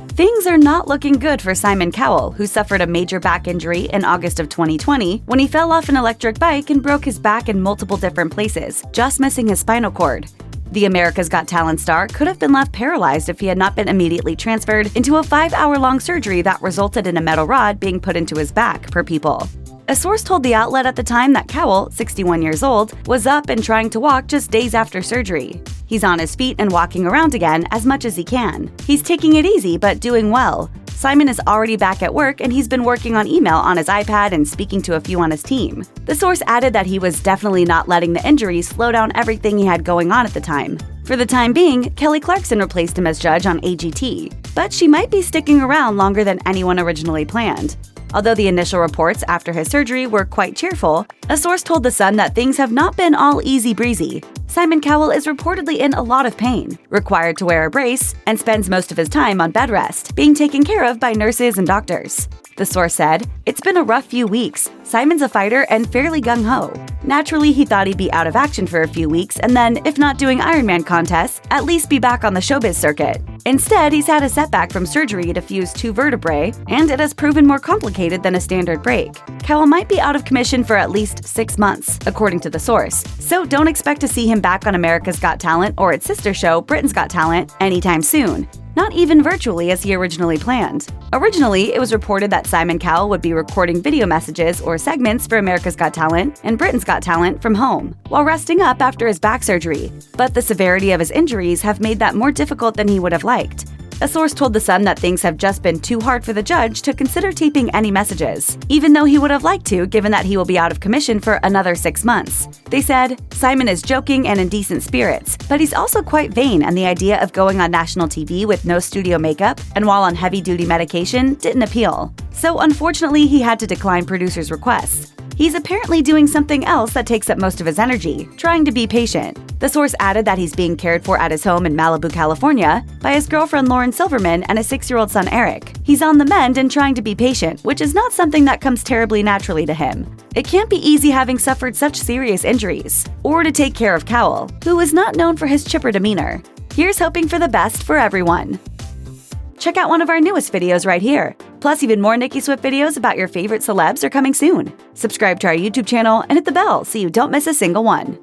Things are not looking good for Simon Cowell, who suffered a major back injury in August of 2020 when he fell off an electric bike and broke his back in multiple different places, just missing his spinal cord. The America's Got Talent star could have been left paralyzed if he had not been immediately transferred into a 5-hour-long surgery that resulted in a metal rod being put into his back, per People. A source told the outlet at the time that Cowell, 61 years old, was up and trying to walk just days after surgery. He's on his feet and walking around again as much as he can. He's taking it easy but doing well. Simon is already back at work and he's been working on email on his iPad and speaking to a few on his team. The source added that he was definitely not letting the injury slow down everything he had going on at the time. For the time being, Kelly Clarkson replaced him as judge on AGT, but she might be sticking around longer than anyone originally planned. Although the initial reports after his surgery were quite cheerful, a source told The Sun that things have not been all easy-breezy. Simon Cowell is reportedly in a lot of pain, required to wear a brace, and spends most of his time on bed rest, being taken care of by nurses and doctors. The source said, "It's been a rough few weeks. Simon's a fighter and fairly gung-ho. Naturally, he thought he'd be out of action for a few weeks and then, if not doing Ironman contests, at least be back on the showbiz circuit. Instead, he's had a setback from surgery to fuse 2 vertebrae, and it has proven more complicated than a standard break. Cowell might be out of commission for at least 6 months, according to the source, so don't expect to see him back on America's Got Talent or its sister show, Britain's Got Talent, anytime soon. Not even virtually as he originally planned. Originally, it was reported that Simon Cowell would be recording video messages or segments for America's Got Talent and Britain's Got Talent from home, while resting up after his back surgery, but the severity of his injuries have made that more difficult than he would have liked. A source told The Sun that things have just been too hard for the judge to consider taping any messages, even though he would have liked to, given that he will be out of commission for another 6 months. They said, "Simon is joking and in decent spirits, but he's also quite vain, and the idea of going on national TV with no studio makeup and while on heavy-duty medication didn't appeal. So unfortunately, he had to decline producers' requests. He's apparently doing something else that takes up most of his energy, trying to be patient." The source added that he's being cared for at his home in Malibu, California, by his girlfriend Lauren Silverman and a 6-year-old son Eric. He's on the mend and trying to be patient, which is not something that comes terribly naturally to him. It can't be easy having suffered such serious injuries, or to take care of Cowell, who is not known for his chipper demeanor. Here's hoping for the best for everyone. Check out one of our newest videos right here. Plus, even more Nicki Swift videos about your favorite celebs are coming soon. Subscribe to our YouTube channel and hit the bell so you don't miss a single one.